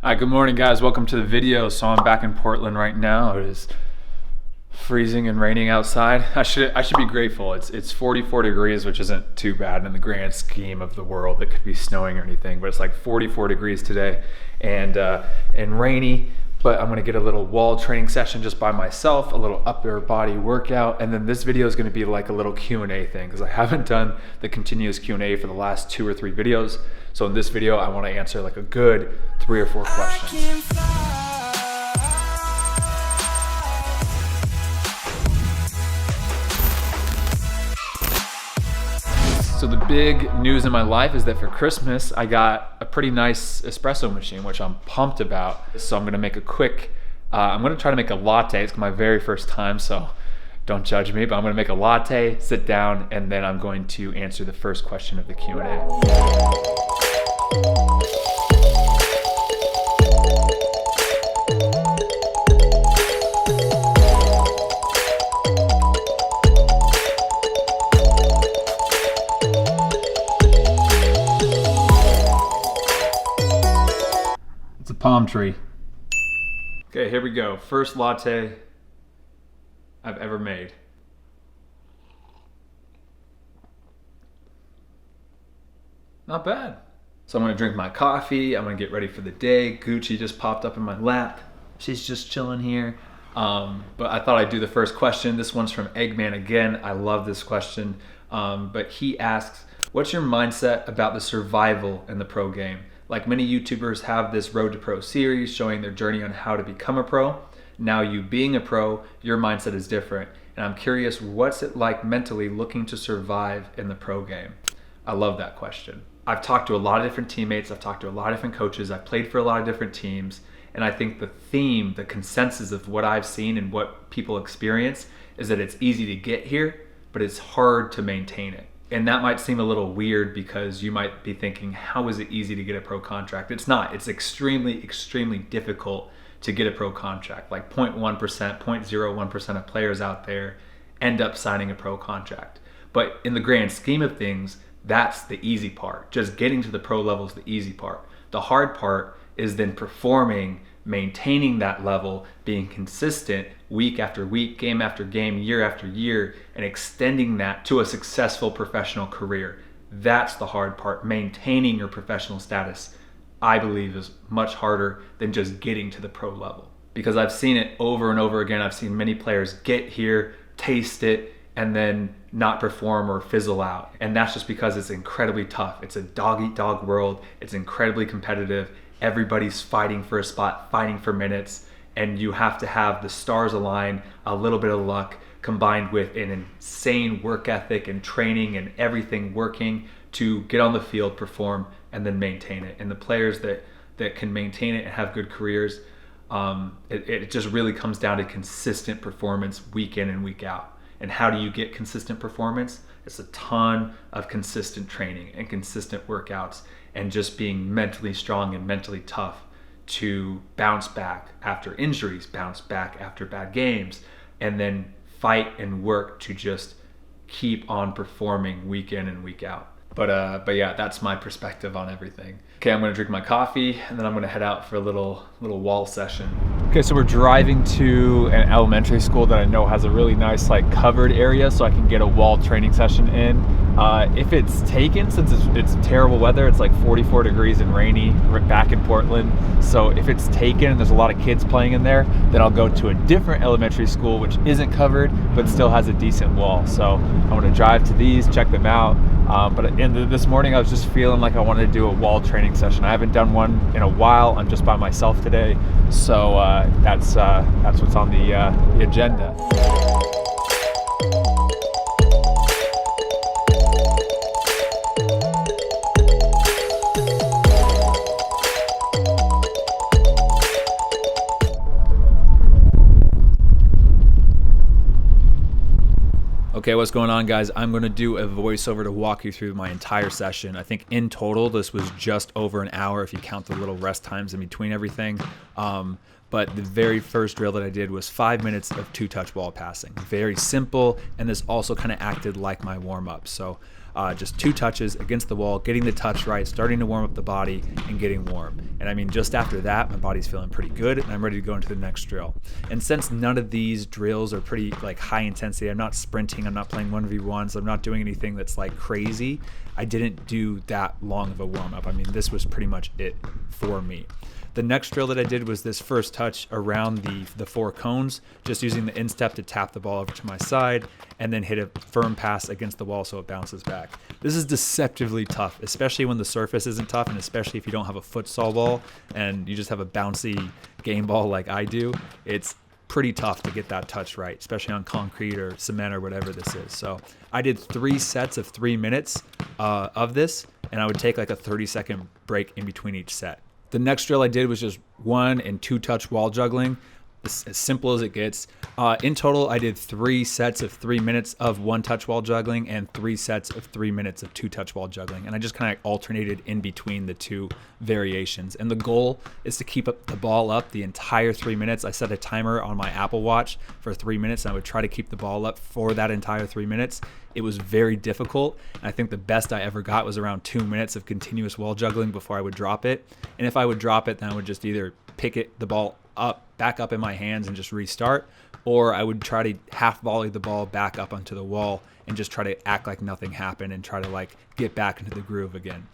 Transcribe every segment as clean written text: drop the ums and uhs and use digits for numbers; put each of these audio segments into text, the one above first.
Hi, good morning guys. Welcome to the video. So I'm back in Portland right now. It is freezing and raining outside. I should be grateful. It's 44 degrees, which isn't too bad in the grand scheme of the world. It could be snowing or anything, but it's like 44 degrees today and rainy. But I'm gonna get a little wall training session just by myself, a little upper body workout, and then this video is gonna be like a little Q&A thing because I haven't done the continuous Q&A for the last 2 or 3 videos. So in this video, I wanna answer like a good 3 or 4 questions. So the big news in my life is that for Christmas, I got a pretty nice espresso machine, which I'm pumped about. So I'm gonna make a quick, I'm gonna try to make a latte. It's my very first time, so don't judge me, but I'm gonna make a latte, sit down, and then I'm going to answer the first question of the Q&A. It's a palm tree. Okay, here we go. First latte I've ever made. Not bad. So I'm gonna drink my coffee. I'm gonna get ready for the day. Gucci just popped up in my lap. She's just chilling here. But I thought I'd do the first question. This one's from Eggman again. I love this question. But he asks, what's your mindset about the survival in the pro game? Like many YouTubers have this Road to Pro series showing their journey on how to become a pro. Now you being a pro, your mindset is different. And I'm curious, what's it like mentally looking to survive in the pro game? I love that question. I've talked to a lot of different teammates. I've talked to a lot of different coaches. I've played for a lot of different teams. And I think the theme, the consensus of what I've seen and what people experience is that it's easy to get here, but it's hard to maintain it. And that might seem a little weird because you might be thinking, how is it easy to get a pro contract? It's not. It's extremely, extremely difficult to get a pro contract. Like 0.1%, 0.01% of players out there end up signing a pro contract. But in the grand scheme of things, that's the easy part. Just getting to the pro level is the easy part. The hard part is then performing, maintaining that level, being consistent week after week, game after game, year after year, and extending that to a successful professional career. That's the hard part. Maintaining your professional status, I believe, is much harder than just getting to the pro level. Because I've seen it over and over again. I've seen many players get here, taste it, and then not perform or fizzle out. And that's just because it's incredibly tough. It's a dog-eat-dog world. It's incredibly competitive. Everybody's fighting for a spot, fighting for minutes, and you have to have the stars align, a little bit of luck, combined with an insane work ethic and training and everything working to get on the field, perform, and then maintain it. And the players that can maintain it and have good careers, it just really comes down to consistent performance week in and week out. And how do you get consistent performance? It's a ton of consistent training and consistent workouts and just being mentally strong and mentally tough to bounce back after injuries, bounce back after bad games, and then fight and work to just keep on performing week in and week out. But yeah, that's my perspective on everything. Okay, I'm gonna drink my coffee and then I'm gonna head out for a little wall session. Okay, so we're driving to an elementary school that I know has a really nice like covered area so I can get a wall training session in. If it's taken, since it's terrible weather, it's like 44 degrees and rainy back in Portland. So if it's taken and there's a lot of kids playing in there, then I'll go to a different elementary school which isn't covered but still has a decent wall. So I'm gonna drive to these, check them out. But this morning I was just feeling like I wanted to do a wall training session. I haven't done one in a while. I'm just by myself today. So that's what's on the agenda. Okay, what's going on, guys? I'm going to do a voiceover to walk you through my entire session. I think in total, this was just over an hour if you count the little rest times in between everything. But the very first drill that I did was 5 minutes of 2-touch wall passing. Very simple, and this also kind of acted like my warm-up. So just 2 touches against the wall, getting the touch right, starting to warm up the body, and getting warm. And I mean, just after that, my body's feeling pretty good, and I'm ready to go into the next drill. And since none of these drills are pretty like high intensity, I'm not sprinting, I'm not playing 1v1s, I'm not doing anything that's like crazy, I didn't do that long of a warm-up. I mean, this was pretty much it for me. The next drill that I did was this first touch around the 4 cones, just using the instep to tap the ball over to my side and then hit a firm pass against the wall so it bounces back. This is deceptively tough, especially when the surface isn't tough, and especially if you don't have a futsal ball and you just have a bouncy game ball like I do. It's pretty tough to get that touch right, especially on concrete or cement or whatever this is. So I did 3 sets of 3 minutes of this, and I would take like a 30-second break in between each set. The next drill I did was just 1 and 2 touch wall juggling, as simple as it gets. In total, I did 3 sets of 3 minutes of 1 touch wall juggling and 3 sets of 3 minutes of 2 touch wall juggling. And I just kind of alternated in between the 2 variations. And the goal is to keep up the ball up the entire 3 minutes. I set a timer on my Apple Watch for 3 minutes, and I would try to keep the ball up for that entire 3 minutes. It was very difficult, and I think the best I ever got was around 2 minutes of continuous wall juggling before I would drop it. And if I would drop it, then I would just either pick the ball up, back up in my hands and just restart, or I would try to half volley the ball back up onto the wall and just try to act like nothing happened and try to like get back into the groove again.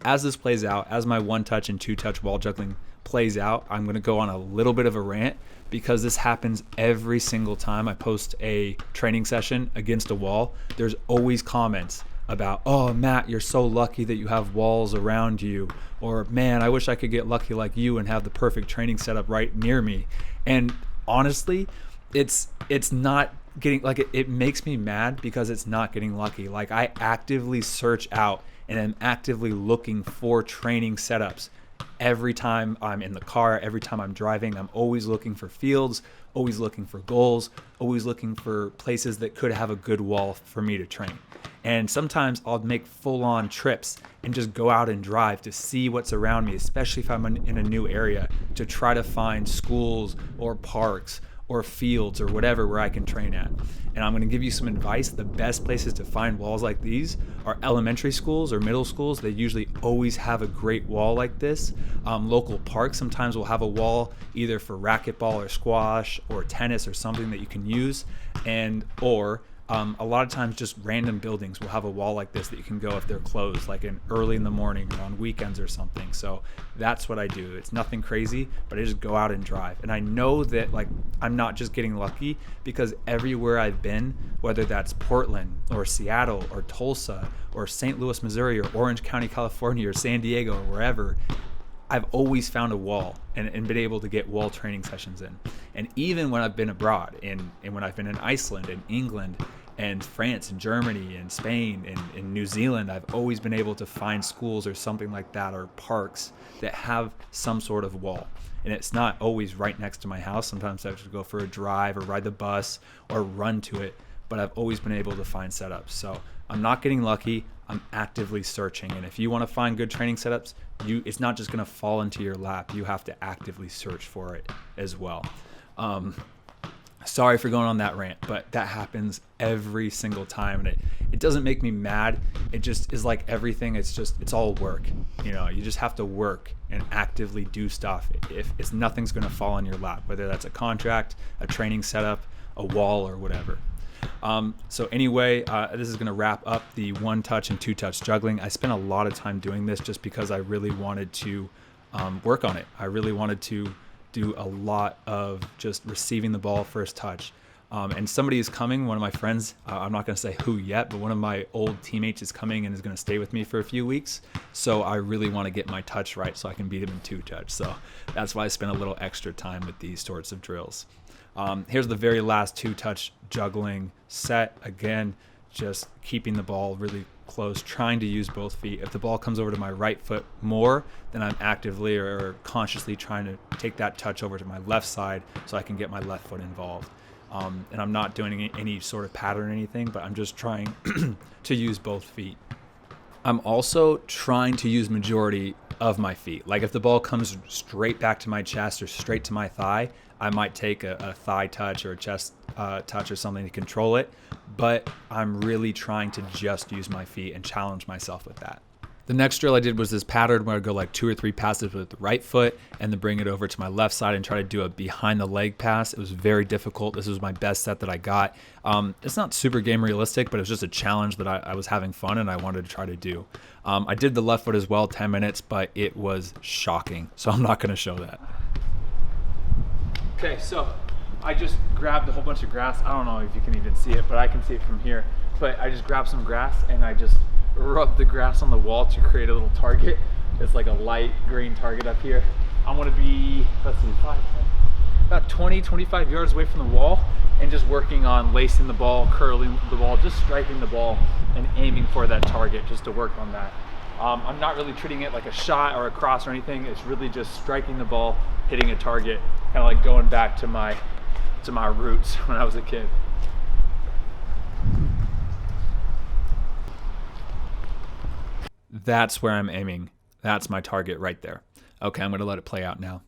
As this plays out, as my 1 touch and 2 touch wall juggling plays out, I'm going to go on a little bit of a rant, because this happens every single time I post a training session against a wall. There's always comments about, oh, Matt, you're so lucky that you have walls around you, or man, I wish I could get lucky like you and have the perfect training setup right near me. And honestly, it's not getting like it makes me mad because it's not getting lucky. Like, I actively search out and I'm actively looking for training setups. Every time I'm in the car, every time I'm driving, I'm always looking for fields, always looking for goals, always looking for places that could have a good wall for me to train. And sometimes I'll make full-on trips and just go out and drive to see what's around me, especially if I'm in a new area, to try to find schools or parks or fields or whatever where I can train at. And I'm going to give you some advice. The best places to find walls like these are elementary schools or middle schools. They usually always have a great wall like this. Local parks sometimes will have a wall either for racquetball or squash or tennis or something that you can use, or a lot of times just random buildings will have a wall like this that you can go if they're closed, like early in the morning or on weekends or something. So that's what I do. It's nothing crazy, but I just go out and drive. And I know that like I'm not just getting lucky, because everywhere I've been, whether that's Portland or Seattle or Tulsa or St. Louis, Missouri or Orange County, California or San Diego or wherever, I've always found a wall and been able to get wall training sessions in. And even when I've been abroad and when I've been in Iceland and England and France and Germany and Spain and New Zealand, I've always been able to find schools or something like that, or parks that have some sort of wall. And it's not always right next to my house. Sometimes I have to go for a drive or ride the bus or run to it, but I've always been able to find setups. So I'm not getting lucky, I'm actively searching. And if you want to find good training setups, it's not just going to fall into your lap. You have to actively search for it as well. Sorry for going on that rant, but that happens every single time, and it doesn't make me mad. It just is like everything. It's all work. You know, you just have to work and actively do stuff. If nothing's going to fall in your lap, whether that's a contract, a training setup, a wall, or whatever. So anyway, this is going to wrap up the 1 touch and 2 touch juggling. I spent a lot of time doing this just because I really wanted to work on it. I really wanted to do a lot of just receiving the ball first touch. And somebody is coming, one of my friends, I'm not going to say who yet, but one of my old teammates is coming and is going to stay with me for a few weeks. So I really want to get my touch right so I can beat him in 2 touch. So that's why I spent a little extra time with these sorts of drills. Here's the very last 2 touch juggling set. Again, just keeping the ball really close, trying to use both feet. If the ball comes over to my right foot more, then I'm actively or consciously trying to take that touch over to my left side so I can get my left foot involved. And I'm not doing any sort of pattern or anything, but I'm just trying to use both feet. I'm also trying to use majority of my feet. Like if the ball comes straight back to my chest or straight to my thigh, I might take a thigh touch or a chest touch or something to control it. But I'm really trying to just use my feet and challenge myself with that. The next drill I did was this pattern where I go like 2 or 3 passes with the right foot and then bring it over to my left side and try to do a behind the leg pass. It was very difficult. This was my best set that I got. It's not super game realistic, but it was just a challenge that I was having fun and I wanted to try to do. I did the left foot as well, 10 minutes, but it was shocking. So I'm not going to show that. Okay, so I just grabbed a whole bunch of grass. I don't know if you can even see it, but I can see it from here. But I just grabbed some grass and I just rub the grass on the wall to create a little target. It's like a light green target up here. I want to be, let's see, about 20, 25 yards away from the wall and just working on lacing the ball, curling the ball, just striking the ball and aiming for that target just to work on that. I'm not really treating it like a shot or a cross or anything. It's really just striking the ball, hitting a target, kind of like going back to my roots when I was a kid. That's where I'm aiming. That's my target right there. Okay, I'm gonna let it play out now.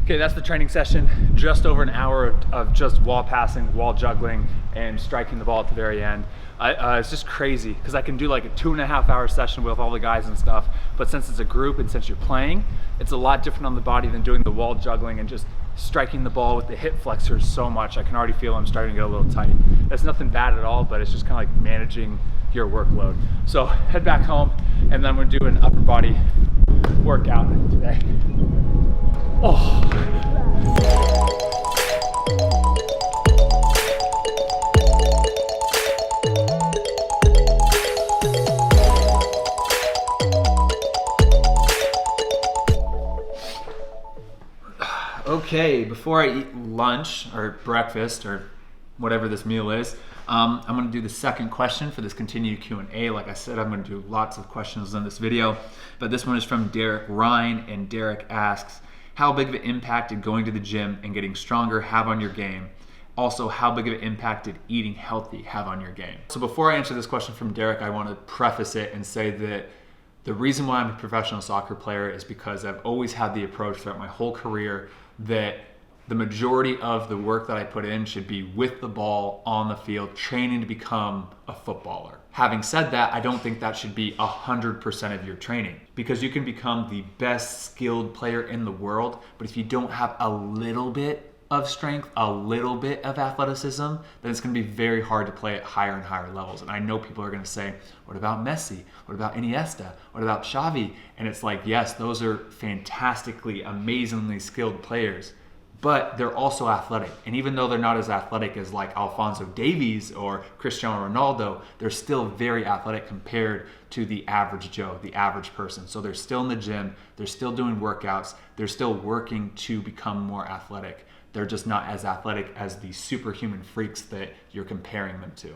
Okay, that's the training session. Just over an hour of just wall passing, wall juggling, and striking the ball at the very end. It's just crazy because I can do like a 2.5 hour session with all the guys and stuff, but since it's a group and since you're playing, it's a lot different on the body than doing the wall juggling and just striking the ball with the hip flexors so much. I can already feel I'm starting to get a little tight. It's nothing bad at all, but it's just kind of like managing your workload. So head back home, and then I'm gonna do an upper body workout today. Oh. Okay, before I eat lunch or breakfast or whatever this meal is, I'm going to do the second question for this continued Q&A. Like I said, I'm going to do lots of questions in this video, but this one is from Derek Ryan, and Derek asks, how big of an impact did going to the gym and getting stronger have on your game? Also, how big of an impact did eating healthy have on your game? So before I answer this question from Derek, I want to preface it and say that the reason why I'm a professional soccer player is because I've always had the approach throughout my whole career that the majority of the work that I put in should be with the ball on the field, training to become a footballer. Having said that, I don't think that should be 100% of your training, because you can become the best skilled player in the world, but if you don't have a little bit of strength, a little bit of athleticism, then it's going to be very hard to play at higher and higher levels. And I know people are going to say, what about Messi? What about Iniesta? What about Xavi? And it's like, yes, those are fantastically, amazingly skilled players, but they're also athletic. And even though they're not as athletic as like Alphonso Davies or Cristiano Ronaldo, they're still very athletic compared to the average Joe, the average person. So they're still in the gym, they're still doing workouts, they're still working to become more athletic. They're just not as athletic as the superhuman freaks that you're comparing them to.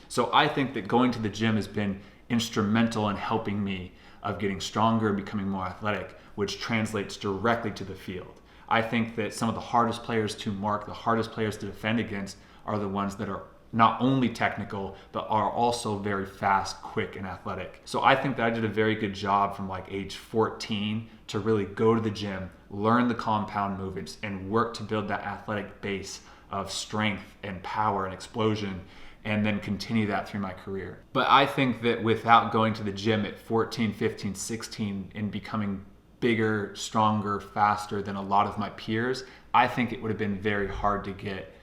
So I think that going to the gym has been instrumental in helping me of getting stronger and becoming more athletic, which translates directly to the field. I think that some of the hardest players to mark, the hardest players to defend against are the ones that are not only technical, but are also very fast, quick, and athletic. So I think that I did a very good job from like age 14 to really go to the gym, learn the compound movements, and work to build that athletic base of strength and power and explosion, and then continue that through my career. But I think that without going to the gym at 14, 15, 16 and becoming bigger, stronger, faster than a lot of my peers, I think it would have been very hard to get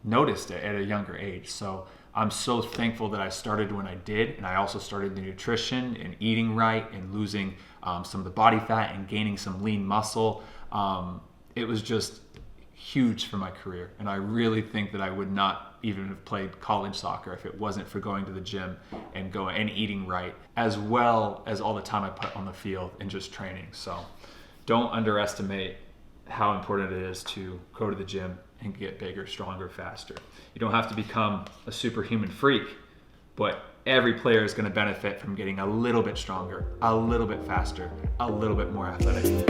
noticed at a younger age. So I'm so thankful that I started when I did, and I also started the nutrition and eating right and losing some of the body fat and gaining some lean muscle. It was just huge for my career, and I really think that I would not even have played college soccer if it wasn't for going to the gym and eating right, as well as all the time I put on the field and just training. So don't underestimate how important it is to go to the gym and get bigger, stronger, faster. You don't have to become a superhuman freak, but every player is going to benefit from getting a little bit stronger, a little bit faster, a little bit more athletic.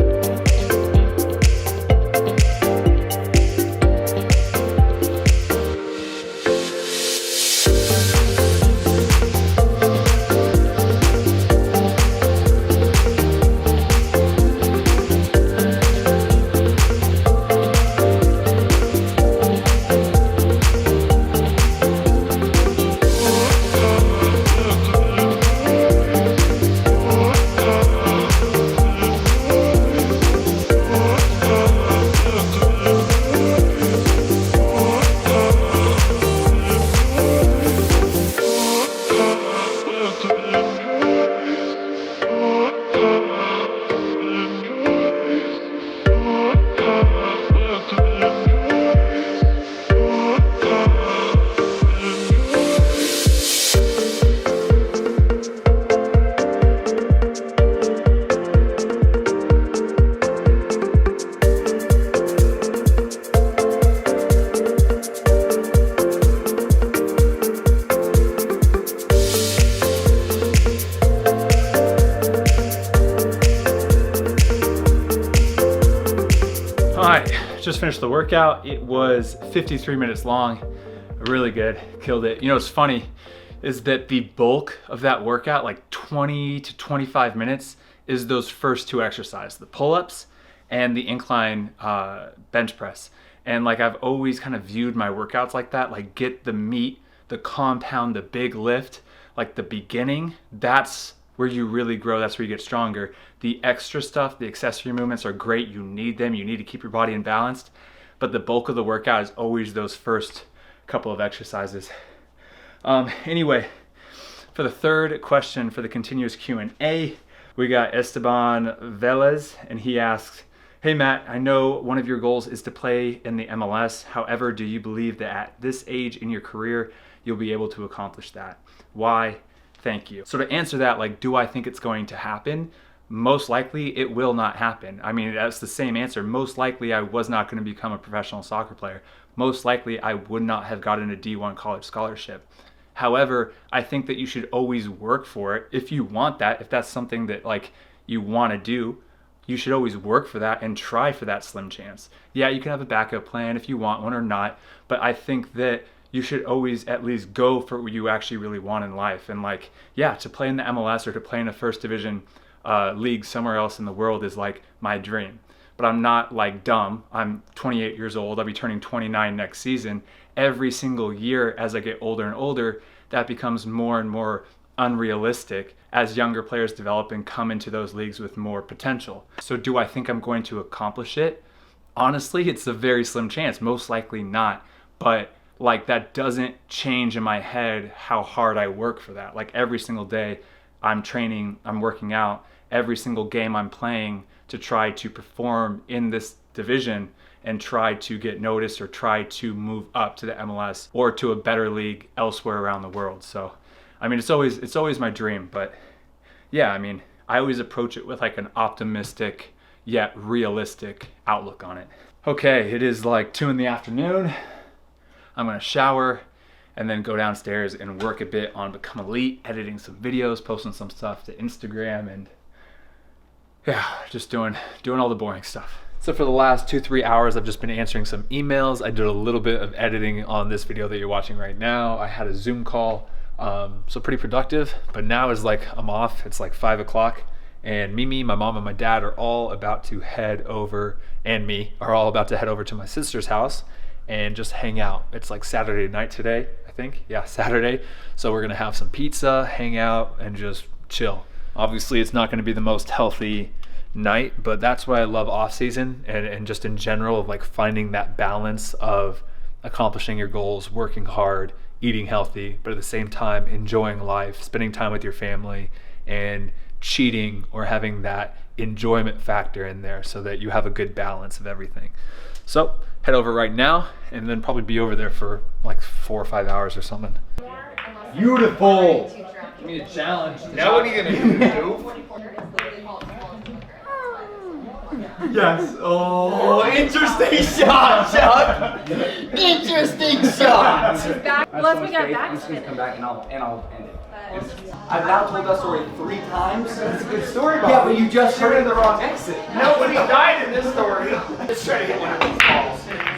Just finished the workout. It was 53 minutes long, really good, killed it. You know what's funny is that the bulk of that workout, like 20 to 25 minutes, is those first two exercises, the pull-ups and the incline bench press. And like I've always kind of viewed my workouts like that, like get the meat, the compound, the big lift, like the beginning, that's where you really grow, that's where you get stronger. The extra stuff, the accessory movements are great, you need them, you need to keep your body in balance, but the bulk of the workout is always those first couple of exercises. Anyway, for the third question for the continuous Q&A, we got Esteban Velez, and he asks, hey Matt, I know one of your goals is to play in the MLS. However, do you believe that at this age in your career, you'll be able to accomplish that? Why? Thank you. So to answer that, like, do I think it's going to happen? Most likely it will not happen. I mean, that's the same answer. Most likely I was not going to become a professional soccer player. Most likely I would not have gotten a D1 college scholarship. However, I think that you should always work for it. If you want that, if that's something that like you want to do, you should always work for that and try for that slim chance. Yeah, you can have a backup plan if you want one or not, but I think that you should always at least go for what you actually really want in life. And like, yeah, to play in the MLS or to play in a first division league somewhere else in the world is like my dream. But I'm not like dumb. I'm 28 years old. I'll be turning 29 next season. Every single year as I get older and older, that becomes more and more unrealistic as younger players develop and come into those leagues with more potential. So do I think I'm going to accomplish it? Honestly, it's a very slim chance. Most likely not. But like that doesn't change in my head how hard I work for that. Like every single day I'm training, I'm working out, every single game I'm playing to try to perform in this division and try to get noticed or try to move up to the MLS or to a better league elsewhere around the world. So, I mean, it's always my dream, but yeah, I mean, I always approach it with like an optimistic yet realistic outlook on it. Okay, it is like 2 in the afternoon. I'm gonna shower and then go downstairs and work a bit on Become Elite, editing some videos, posting some stuff to Instagram, and yeah, just doing all the boring stuff. So for the last 2-3 hours, I've just been answering some emails. I did a little bit of editing on this video that you're watching right now. I had a Zoom call, so pretty productive, but now is like, I'm off. It's like 5 o'clock, and Mimi, my mom, and my dad are all about to head over, and me are all about to head over to my sister's house and just hang out. It's like Saturday night today, I think. Yeah, Saturday. So we're gonna have some pizza, hang out, and just chill. Obviously, it's not gonna be the most healthy night, but that's why I love off season and just in general of like finding that balance of accomplishing your goals, working hard, eating healthy, but at the same time enjoying life, spending time with your family, and cheating or having that enjoyment factor in there so that you have a good balance of everything. So head over right now and then probably be over there for like 4 or 5 hours or something. Beautiful. Give me a challenge. Now what are you gonna do? Yes. Oh, interesting shot, Chuck. Interesting shot. Let's make it back. I'm just gonna come back and I'll end it. I've now told that story 3 times. That's a good story, Bob. Yeah, but you just heard the wrong exit. Nobody died in this story. Let's try to get one of these balls.